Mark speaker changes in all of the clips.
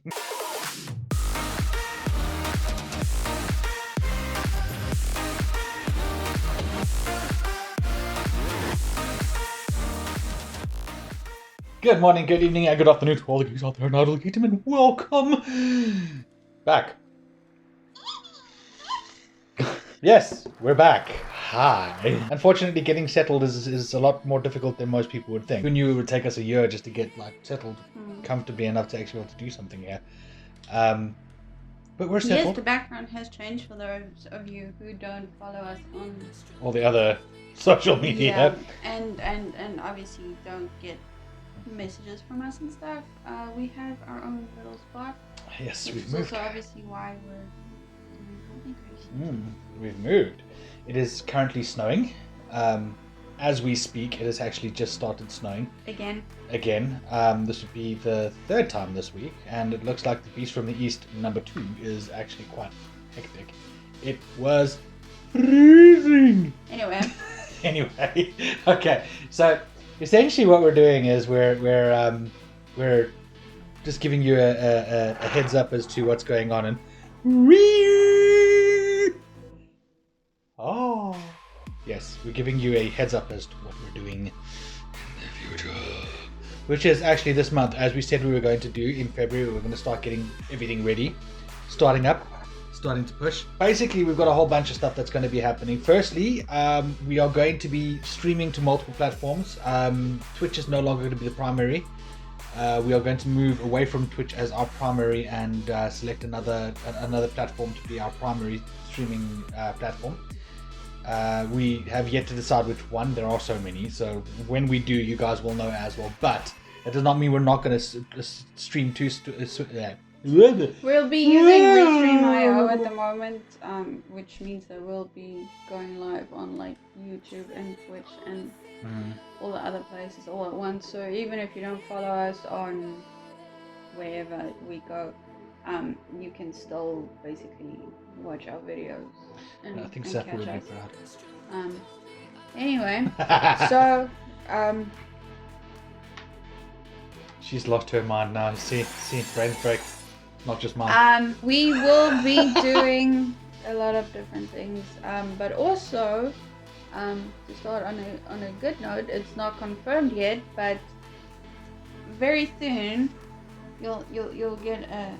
Speaker 1: Good morning, good evening, and good afternoon to all the geeks out there. Little Geekdom, and welcome back. Yes, we're back. Hi. Unfortunately, getting settled is a lot more difficult than most people would think. Who knew it would take us a year just to get settled comfortably enough to actually be able to do something here. But we're settled.
Speaker 2: Yes, the background has changed for those of you who don't follow us on
Speaker 1: all the other social media.
Speaker 2: Yeah, and obviously don't get messages from us and stuff. We have our own little spot.
Speaker 1: Yes,
Speaker 2: we've moved. Also, obviously, why we're doing content creation.
Speaker 1: We've moved. It is currently snowing. As we speak, it has actually just started snowing.
Speaker 2: Again.
Speaker 1: This would be the third time this week, and it looks like the Beast from the East number 2 is actually quite hectic. It was freezing. Anyway, okay. So essentially, what we're doing is we're just giving you a heads up as to what's going on, and yes, we're giving you a heads up as to what we're doing in the future, which is actually this month. As we said we were going to do in February, we're going to start getting everything ready, starting to push. Basically, we've got a whole bunch of stuff that's going to be happening. Firstly, we are going to be streaming to multiple platforms. Twitch is no longer going to be the primary. We are going to move away from Twitch as our primary and select another platform to be our primary streaming platform. We have yet to decide which one. There are so many, so when we do, you guys will know as well. But that does not mean we're not going to stream to
Speaker 2: We'll be using Restream.io at the moment, which means that we'll be going live on like YouTube and Twitch and all the other places all at once. So even if you don't follow us on wherever we go, you can still basically watch our videos. And,
Speaker 1: I think Seth would be proud.
Speaker 2: Anyway, so
Speaker 1: she's lost her mind now. See, brains break. Not just mine.
Speaker 2: We will be doing a lot of different things, but also to start on a good note, it's not confirmed yet, but very soon you'll get a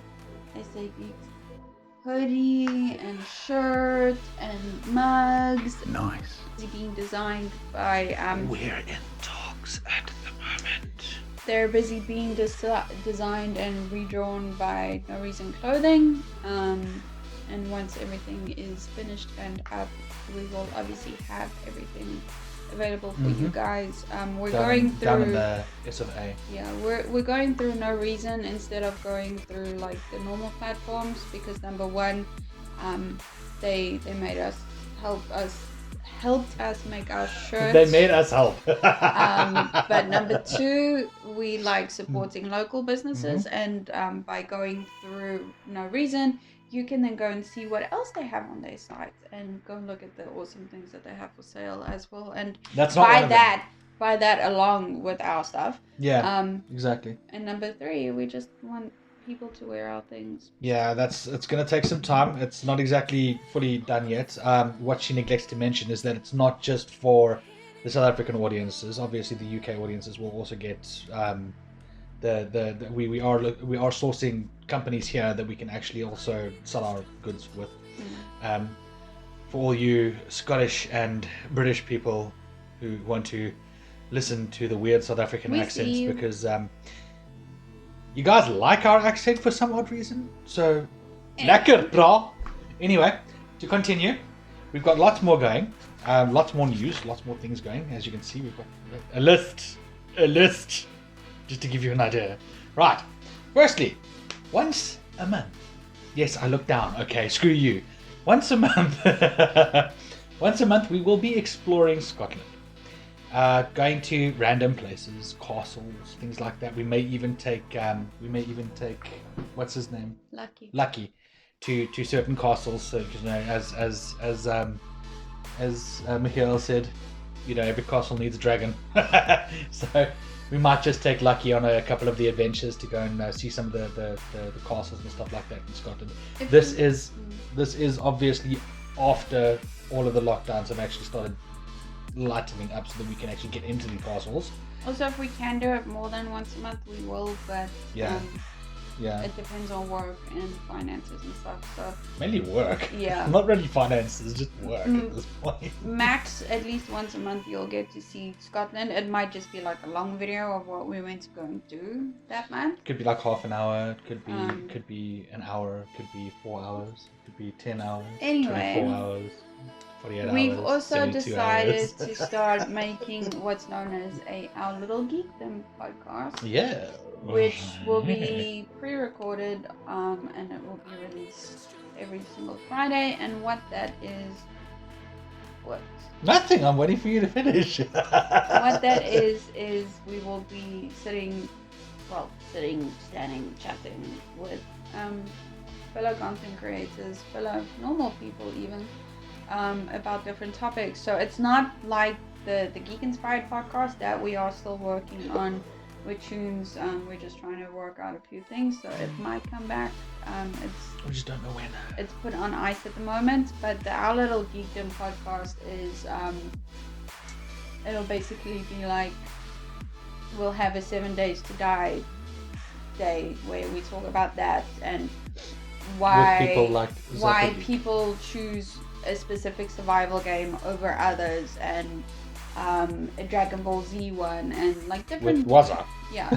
Speaker 2: SA Geeks hoodie and shirt and mugs.
Speaker 1: Nice.
Speaker 2: Being designed by
Speaker 1: we're in talks at the moment.
Speaker 2: They're busy being designed and redrawn by No Reason Clothing. And once everything is finished and up, we will obviously have everything available for you guys. We're going through
Speaker 1: down in the S&A.
Speaker 2: Yeah, we're going through No Reason instead of going through like the normal platforms, because number one, they made us helped us make our shirts.
Speaker 1: They made us help.
Speaker 2: But number two, we like supporting local businesses, and by going through No Reason, you can then go and see what else they have on their site and go and look at the awesome things that they have for sale as well, and buy that along with our stuff.
Speaker 1: Yeah, exactly.
Speaker 2: And number three, we just want people to wear our things.
Speaker 1: Yeah, it's going to take some time. It's not exactly fully done yet. What she neglects to mention is that it's not just for the South African audiences. Obviously, the UK audiences will also get we are sourcing companies here that we can actually also sell our goods with. For all you Scottish and British people who want to listen to the weird South African accents, because you guys like our accent for some odd reason. So, lekker, bra. Anyway, to continue, we've got lots more going. Lots more news, lots more things going. As you can see, we've got a list, just to give you an idea. Right. Firstly, once a month. Yes, I look down. Okay, screw you. Once a month. Once a month, we will be exploring Scotland. Going to random places, castles, things like that. We may even take what's his name? Lucky to certain castles. So as Michael said, every castle needs a dragon. So we might just take Lucky on a couple of the adventures to go and see some of the castles and stuff like that in Scotland. This is obviously after all of the lockdowns have actually started lightening up so that we can actually get into the castles.
Speaker 2: Also, if we can do it more than once a month, we will, but it depends on work and finances and stuff. So
Speaker 1: mainly work.
Speaker 2: Yeah.
Speaker 1: Not really finances, just work at this point.
Speaker 2: Max, at least once a month, you'll get to see Scotland. It might just be like a long video of what we went to go and do that month.
Speaker 1: Could be like half an hour. Could be an hour. Could be 4 hours. Could be 10 hours.
Speaker 2: Anyway,
Speaker 1: 24 hours. 48
Speaker 2: we've
Speaker 1: hours,
Speaker 2: also decided
Speaker 1: hours.
Speaker 2: to start making what's known as our Little Geekdom podcast.
Speaker 1: Yeah.
Speaker 2: Which will be pre-recorded and it will be released every single Friday. And what that is,
Speaker 1: Nothing. I'm waiting for you to finish.
Speaker 2: What that is we will be sitting, standing, chatting with fellow content creators, fellow normal people even, about different topics. So it's not like the Geek Inspired podcast that we are still working on with tunes. We're just trying to work out a few things, so it might come back.
Speaker 1: We just don't know when.
Speaker 2: It's put on ice at the moment, but our Little Geekdom podcast is it'll basically be like we'll have a 7 Days to Die day where we talk about that and why people choose a specific survival game over others, and a Dragon Ball Z one, and like different
Speaker 1: with Waza.
Speaker 2: Yeah,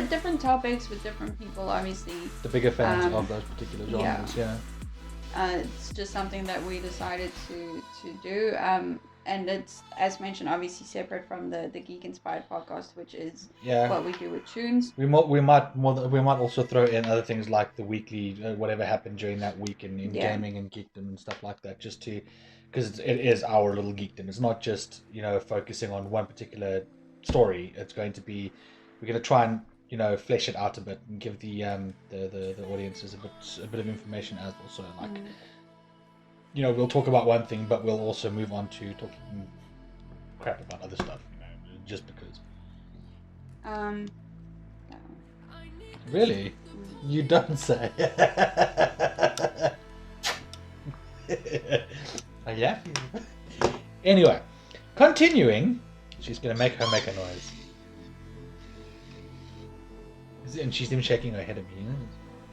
Speaker 2: different topics with different people, obviously.
Speaker 1: The bigger fans of those particular genres, yeah.
Speaker 2: It's just something that we decided to do, and it's, as mentioned, obviously separate from the Geek Inspired podcast, which is what we do with tunes.
Speaker 1: We might also throw in other things like the weekly whatever happened during that week in gaming and geekdom and stuff like that, just to, because it is our Little Geekdom. It's not just focusing on one particular story. It's going to be, we're going to try and flesh it out a bit and give the audiences a bit of information as well. So like. We'll talk about one thing, but we'll also move on to talking crap about other stuff, just because.
Speaker 2: No.
Speaker 1: Really? You don't say. Yeah. Anyway, continuing. She's gonna make a noise, and she's even shaking her head at me.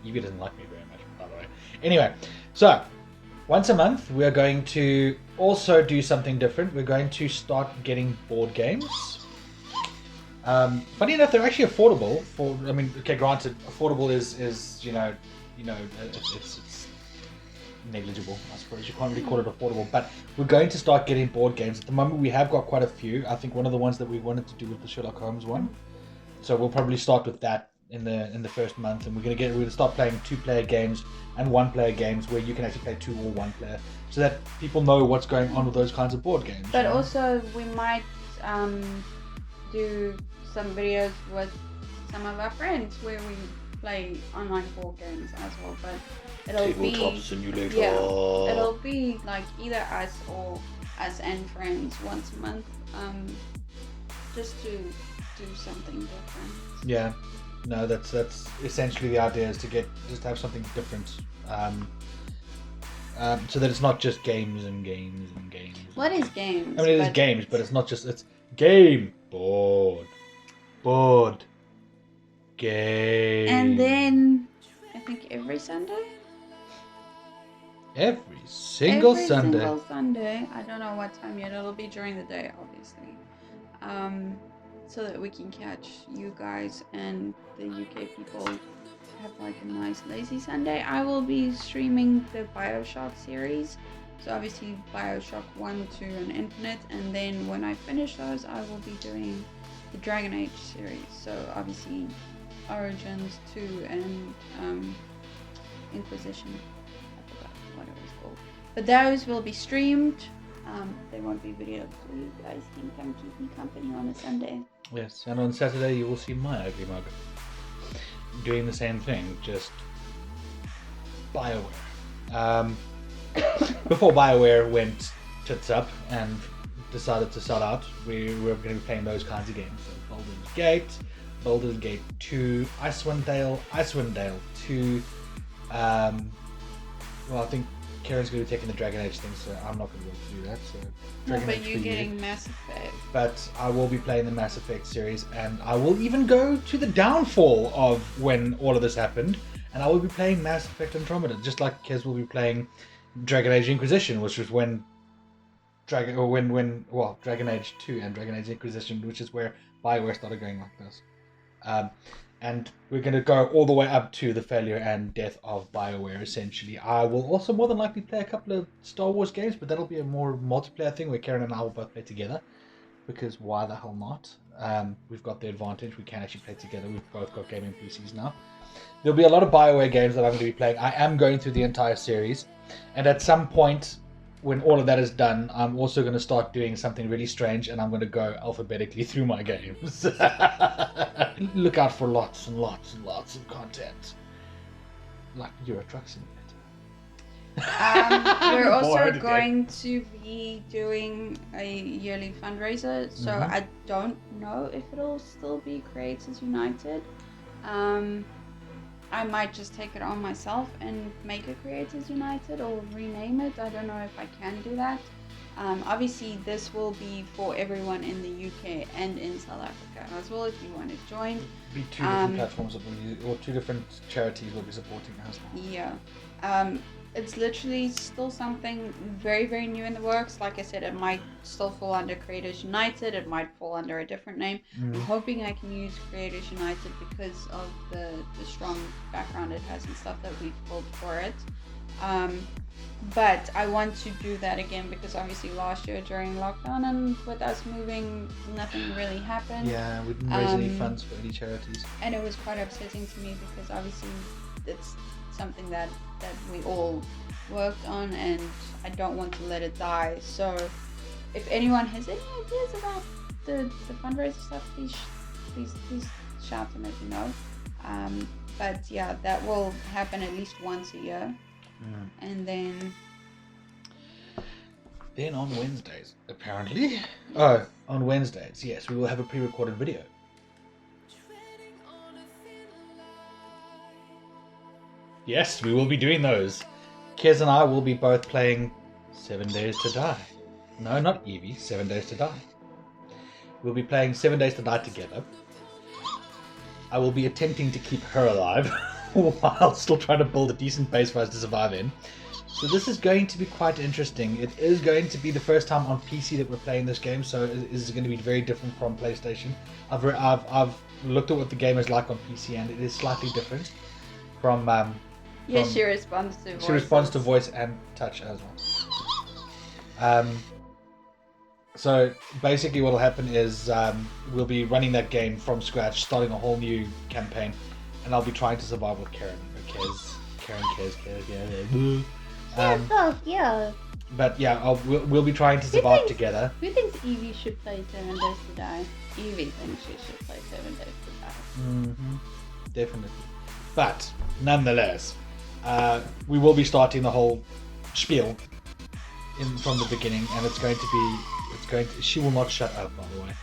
Speaker 1: Evie doesn't like me very much, by the way. Anyway, so. Once a month, we are going to also do something different. We're going to start getting board games. Funny enough, they're actually affordable. Granted, affordable is it's negligible, I suppose. You can't really call it affordable. But we're going to start getting board games. At the moment, we have got quite a few. I think one of the ones that we wanted to do was the Sherlock Holmes one. So we'll probably start with that in the first month, and we're gonna start playing 2-player games and 1-player games where you can actually play 2 or 1 player, so that people know what's going on with those kinds of board games.
Speaker 2: But also we might do some videos with some of our friends where we play online board games as well. But it'll be like either us or us and friends once a month, just to do something different.
Speaker 1: Yeah. No, that's essentially the idea, is to have something different, so that it's not just games and games and games.
Speaker 2: What is games?
Speaker 1: I mean, it is games, but it's not just, it's game, board, game.
Speaker 2: And then I think every Sunday.
Speaker 1: Every single Sunday.
Speaker 2: I don't know what time yet. It'll be during the day, obviously. So that we can catch you guys and the UK people have like a nice lazy Sunday. I will be streaming the BioShock series. So obviously BioShock 1, 2 and Infinite, and then when I finish those I will be doing the Dragon Age series. So obviously Origins 2 and Inquisition. I forgot what it was called. But those will be streamed. They won't be videos, so you guys can come keep me company on a Sunday.
Speaker 1: Yes, and on Saturday you will see my ugly mug doing the same thing, just BioWare. Before BioWare went tits up and decided to sort out, we're going to be playing those kinds of games. So Baldur's Gate 2, Icewind Dale 2. Well, I think Karen's going to be taking the Dragon Age thing, so I'm not going to be able to do that. So Dragon Age
Speaker 2: you're getting Mass Effect.
Speaker 1: But I will be playing the Mass Effect series, and I will even go to the downfall of when all of this happened, and I will be playing Mass Effect Andromeda, just like Kez will be playing Dragon Age Inquisition, which was when Dragon Age 2 and Dragon Age Inquisition, which is where BioWare started going like this. And we're going to go all the way up to the failure and death of BioWare, essentially. I will also more than likely play a couple of Star Wars games, but that'll be a more multiplayer thing where Karen and I will both play together, because why the hell not? We've got the advantage. We can actually play together. We've both got gaming PCs now. There'll be a lot of BioWare games that I'm going to be playing. I am going through the entire series, and at some point, when all of that is done, I'm also going to start doing something really strange, and I'm going to go alphabetically through my games. Look out for lots and lots and lots of content. Like Euro Truck Simulator.
Speaker 2: We're also going to be doing a yearly fundraiser, so I don't know if it'll still be Creators United. I might just take it on myself and make it Creators United or rename it. I don't know if I can do that. Obviously, this will be for everyone in the UK and in South Africa as well if you want to join.
Speaker 1: Be two different platforms or two different charities will be supporting as well.
Speaker 2: Yeah. It's literally still something very, very new in the works. Like I said, it might still fall under Creators United. It might fall under a different name. I'm hoping I can use Creators United because of the strong background it has and stuff that we've built for it. But I want to do that again because obviously last year during lockdown and with us moving, nothing really happened.
Speaker 1: Yeah, we didn't raise any funds for any charities.
Speaker 2: And it was quite upsetting to me because obviously it's something that we all worked on, and I don't want to let it die. So if anyone has any ideas about the fundraiser stuff, please shout and let me know. But yeah, that will happen at least once a year. And then
Speaker 1: on Wednesdays, apparently. Oh, on Wednesdays, yes, we will have a pre-recorded video. Yes, we will be doing those. Kez and I will be both playing 7 Days to Die. No, not Evie, 7 Days to Die. We'll be playing 7 Days to Die together. I will be attempting to keep her alive while still trying to build a decent base for us to survive in. So this is going to be quite interesting. It is going to be the first time on PC that we're playing this game, so it is going to be very different from PlayStation. I've looked at what the game is like on PC, and it is slightly different from...
Speaker 2: yes, she responds to voice.
Speaker 1: She responds to voice and touch as well. So basically what will happen is we'll be running that game from scratch, starting a whole new campaign, and I'll be trying to survive with Karen.
Speaker 2: Yeah.
Speaker 1: But yeah, we'll be trying to survive together.
Speaker 2: Who thinks Evie should play 7 Days to Die? Evie thinks she should play 7 Days to Die.
Speaker 1: Definitely. But nonetheless, we will be starting the whole spiel from the beginning, and she will not shut up, by the way.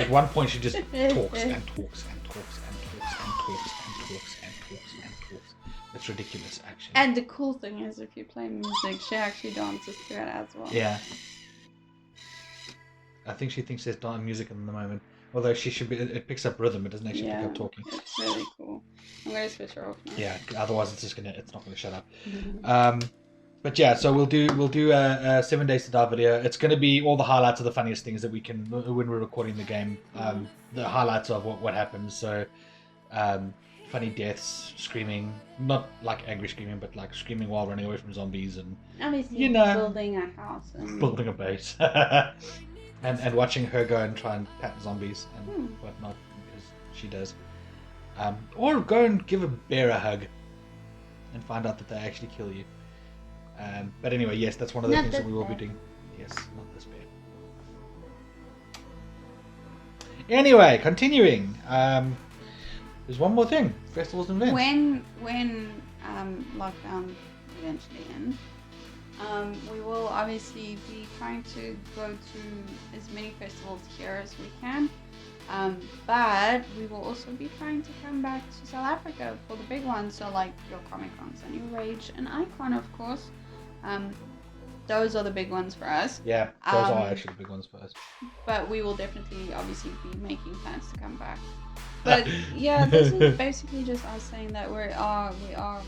Speaker 1: At one point she just talks and talks and talks and talks and talks and talks and talks and talks and talks. It's ridiculous, actually.
Speaker 2: And the cool thing is, if you play music, she actually dances to it as well.
Speaker 1: Yeah. I think she thinks there's music in the moment. Although it picks up rhythm, it doesn't actually pick up talking.
Speaker 2: It's really cool. I'm going to switch her off now.
Speaker 1: Yeah, otherwise it's not going to shut up. But yeah, so we'll do a 7 Days to Die video. It's going to be all the highlights of the funniest things that we can when we're recording the game. The highlights of what happens. So funny deaths, screaming, not like angry screaming, but like screaming while running away from zombies, and
Speaker 2: obviously building a house and
Speaker 1: building a base. And watching her go and try and pat zombies and whatnot, because she does. Or go and give a bear a hug and find out that they actually kill you. But anyway, yes, that's one of the things that we will be doing. Yes, not this bear. Anyway, continuing. There's one more thing. Festivals and events.
Speaker 2: When lockdown eventually ends, We will obviously be trying to go to as many festivals here as we can. But we will also be trying to come back to South Africa for the big ones, so like your Comic Cons and your Rage and Icon, of course. Those are the big ones for us.
Speaker 1: Yeah, those are actually the big ones for us.
Speaker 2: But we will definitely, obviously, be making plans to come back. But yeah, this is basically just us saying that we are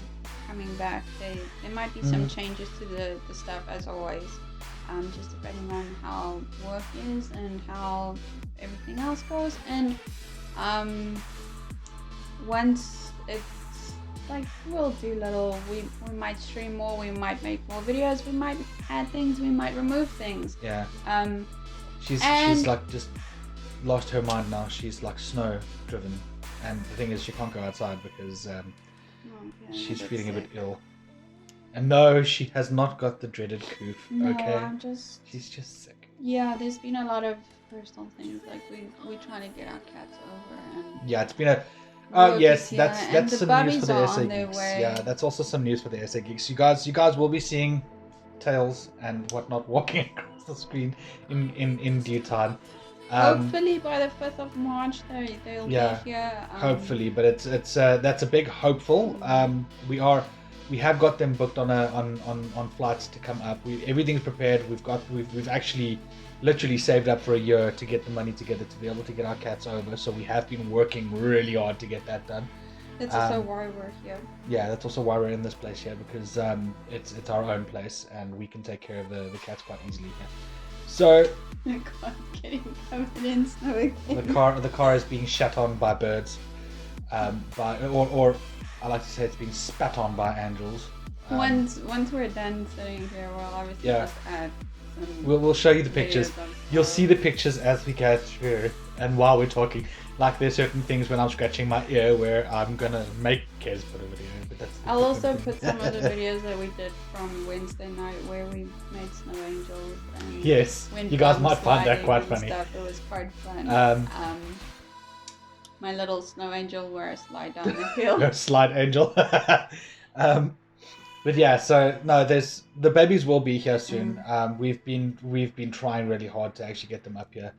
Speaker 2: coming back. There might be some changes to the stuff as always, just depending on how work is and how everything else goes. And once it's like, we'll do we might stream more, we might make more videos, we might add things, we might remove things.
Speaker 1: Yeah. She's like just lost her mind now. She's like snow driven, and the thing is she can't go outside because she's feeling a bit ill. And no, she has not got the dreaded coof.
Speaker 2: No,
Speaker 1: okay,
Speaker 2: she's
Speaker 1: just sick.
Speaker 2: Yeah, there's been a lot of personal things, like we're trying to get our cats over, and
Speaker 1: yeah, it's been a yes, that's some news for the SA Geeks. Yeah, that's also some news for the SA Geeks. You guys will be seeing tails and whatnot walking across the screen in due time.
Speaker 2: Hopefully by the 5th of March they'll be here.
Speaker 1: Hopefully, but it's that's a big hopeful. We have got them booked on flights to come up. Everything's prepared. We've actually literally saved up for a year to get the money together to be able to get our cats over. So we have been working really hard to get that done.
Speaker 2: That's also why we're here.
Speaker 1: Yeah, that's also why we're in this place here, because it's our own place and we can take care of the cats quite easily here. So
Speaker 2: the car's getting covered in snow again.
Speaker 1: The car is being shat on by birds, or I like to say it's being spat on by angels.
Speaker 2: Once we're done sitting here, we'll obviously just add some.
Speaker 1: We'll show you the pictures. You'll see the pictures as we go through, and while we're talking. Like there's certain things when I'm scratching my ear where I'm gonna make Kez put a video, but that's.
Speaker 2: I'll also put some of the videos that we did from Wednesday night where we made snow angels. And
Speaker 1: yes, you guys might find that quite funny.
Speaker 2: Stuff. It was quite fun. My little snow angel where I slide down the hill.
Speaker 1: Slide angel. But yeah, so no, the babies will be here soon. We've been trying really hard to actually get them up here.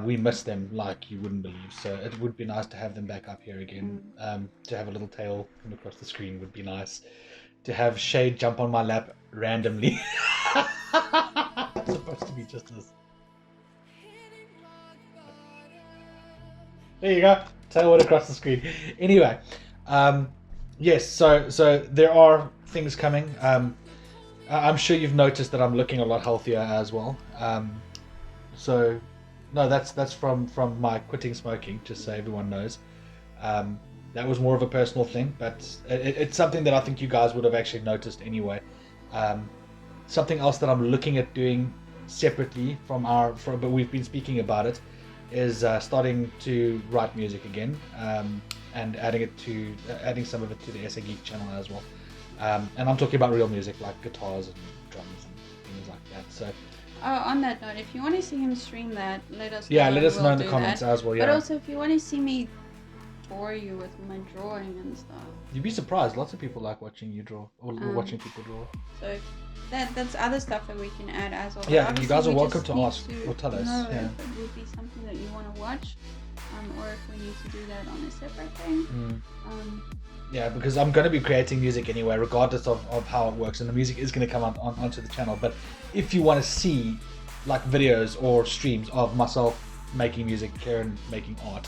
Speaker 1: We miss them like you wouldn't believe, so it would be nice to have them back up here again. To have a little tail come across the screen would be nice. To have Shade jump on my lap randomly. It's supposed to be just this. There you go. Tail went across the screen. Anyway, yes, so there are things coming. I'm sure you've noticed that I'm looking a lot healthier as well. So... No, that's from my quitting smoking, just so everyone knows. That was more of a personal thing, but it's something that I think you guys would have actually noticed anyway. Something else that I'm looking at doing separately but we've been speaking about it, is starting to write music again, and adding some of it to the SA Geek channel as well. And I'm talking about real music like guitars and drums and things like that. So.
Speaker 2: On that note, if you want to see him stream that, let us know.
Speaker 1: Yeah, let us know in the comments as well. Yeah.
Speaker 2: But also, if you want to see me bore you with my drawing and stuff,
Speaker 1: you'd be surprised. Lots of people like watching you draw or watching people draw.
Speaker 2: So that's other stuff that we can add as well.
Speaker 1: Yeah, you guys are welcome to ask or tell us.
Speaker 2: If it would be something that you want to watch, or if we need to do that on a separate thing.
Speaker 1: Yeah, because I'm going to be creating music anyway, regardless of how it works, and the music is going to come onto the channel. But if you want to see like videos or streams of myself making music, Karen making art,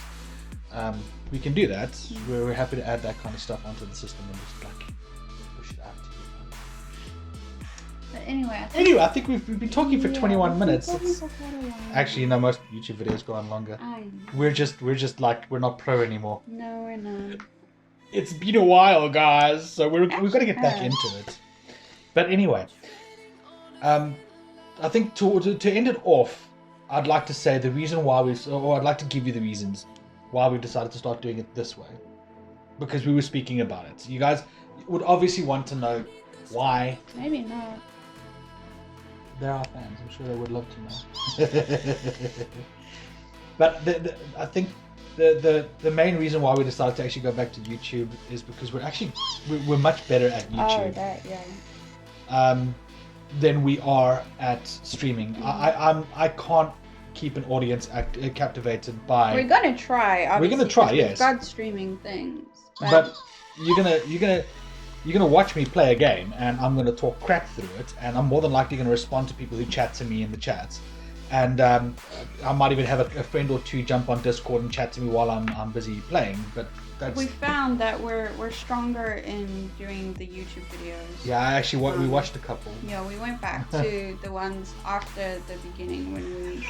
Speaker 1: we can do that. We're happy to add that kind of stuff onto the system and just like push it out to you.
Speaker 2: But anyway,
Speaker 1: I think we've been talking for 21 minutes. Actually, no, most YouTube videos go on longer. We're just like, we're not pro anymore.
Speaker 2: No, we're not.
Speaker 1: It's been a while, guys, so we've got to get back into it. But anyway, I think to end it off, I'd like to say the reason why I'd like to give you the reasons why we decided to start doing it this way. Because we were speaking about it. You guys would obviously want to know why.
Speaker 2: Maybe not.
Speaker 1: There are fans, I'm sure they would love to know. But I think the main reason why we decided to actually go back to YouTube is because we're much better at YouTube.
Speaker 2: Oh, that, yeah.
Speaker 1: than we are at streaming. I can't keep an audience captivated by.
Speaker 2: We're gonna try. Obviously,
Speaker 1: we're gonna try. Yes.
Speaker 2: We've got streaming things,
Speaker 1: but you're gonna watch me play a game, and I'm gonna talk crap through it, and I'm more than likely gonna respond to people who chat to me in the chats, and I might even have a friend or two jump on Discord and chat to me while I'm busy playing. But
Speaker 2: we found that we're stronger in doing the YouTube videos.
Speaker 1: Yeah, actually, we watched a couple.
Speaker 2: Yeah, we went back to the ones after the beginning when we.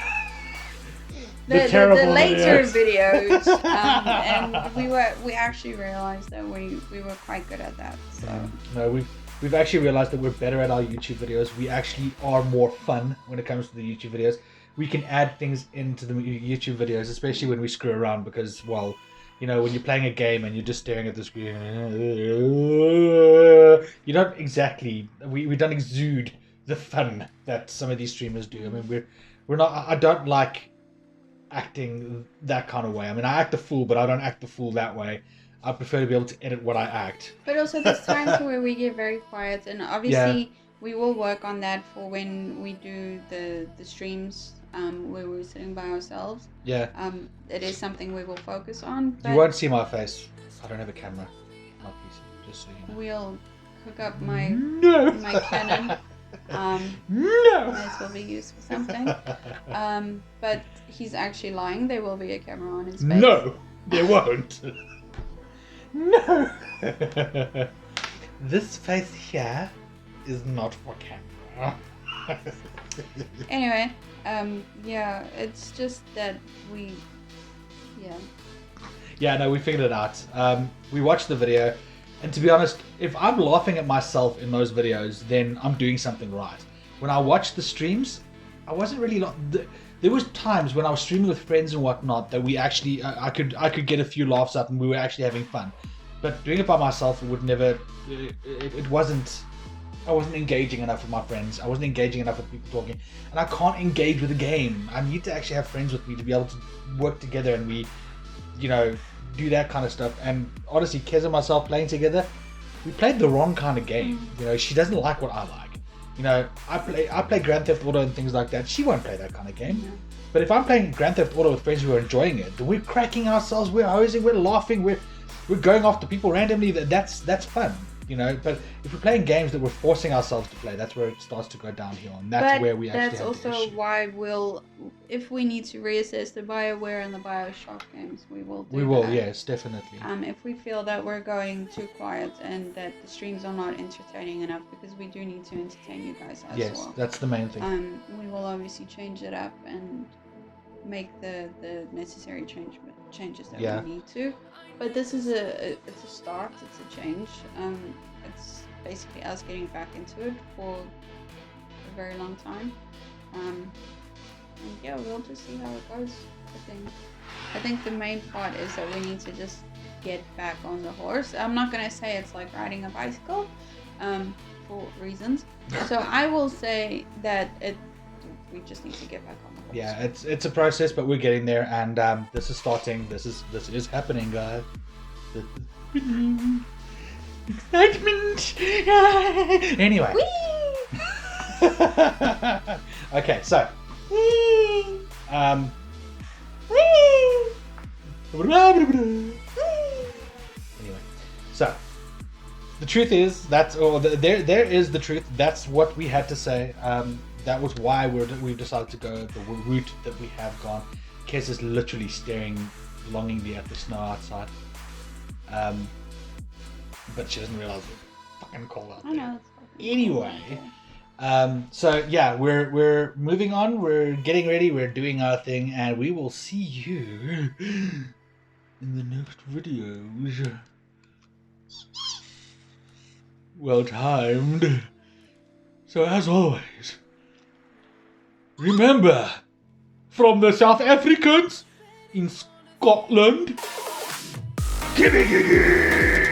Speaker 2: The later videos, and we actually realized that we were quite good at that. So
Speaker 1: no, we've actually realized that we're better at our YouTube videos. We actually are more fun when it comes to the YouTube videos. We can add things into the YouTube videos, especially when we screw around, because, well, you know, when you're playing a game and you're just staring at the screen, you don't exactly. We don't exude the fun that some of these streamers do. I mean, we're not. I don't like acting that kind of way. I mean, I act a fool, but I don't act the fool that way. I prefer to be able to edit what I act.
Speaker 2: But also there's times where we get very quiet, and obviously we will work on that for when we do the streams where we're sitting by ourselves.
Speaker 1: Yeah.
Speaker 2: It is something we will focus on. But
Speaker 1: you won't see my face. I don't have a camera. My PC, just so you know.
Speaker 2: We'll hook up my Canon.
Speaker 1: No.
Speaker 2: Might as well be used for something. But he's actually lying. There will be a camera on his face.
Speaker 1: No, there won't. No. This face here is not for camera.
Speaker 2: Anyway, yeah, it's just that
Speaker 1: Yeah, no, we figured it out. We watched the video. And to be honest, if I'm laughing at myself in those videos, then I'm doing something right. When I watched the streams, I wasn't really. There was times when I was streaming with friends and whatnot that we actually, I could get a few laughs up and we were actually having fun. But doing it by myself, it would never. It wasn't. I wasn't engaging enough with my friends. I wasn't engaging enough with people talking, and I can't engage with a game. I need to actually have friends with me to be able to work together, and we, you know, do that kind of stuff. And honestly, Kez and myself playing together, we played the wrong kind of game. You know, she doesn't like what I like. You know, I play Grand Theft Auto and things like that. She won't play that kind of game. But if I'm playing Grand Theft Auto with friends who are enjoying it, then we're cracking ourselves, we're hosing, we're laughing, we're going after people randomly. That's fun. You know, but if we're playing games that we're forcing ourselves to play, that's where it starts to go downhill, and that's where we actually have the issue.
Speaker 2: That's also why if we need to reassess the BioWare and the BioShock games, we will do that.
Speaker 1: Yes, definitely.
Speaker 2: If we feel that we're going too quiet and that the streams are not entertaining enough, because we do need to entertain you guys as well.
Speaker 1: Yes, that's the main thing.
Speaker 2: We will obviously change it up and make the necessary changes that we need to. But this is it's a start, it's a change. It's basically us getting back into it for a very long time. And yeah, we'll just see how it goes. I think the main part is that we need to just get back on the horse. I'm not gonna say it's like riding a bicycle, for reasons. So I will say that we just need to get back on the horse.
Speaker 1: Yeah, it's a process, but we're getting there, and this is starting. This is happening, guys. Excitement. Anyway. Okay, so. Anyway, so the truth is there is the truth. That's what we had to say. That was why we've decided to go the route that we have gone. Kez is literally staring longingly at the snow outside. But she doesn't realize it's fucking cold out there.
Speaker 2: I know.
Speaker 1: Anyway, so yeah, we're moving on. We're getting ready. We're doing our thing, and we will see you in the next videos. Well timed. So as always, remember, from the South Africans in Scotland, kitties!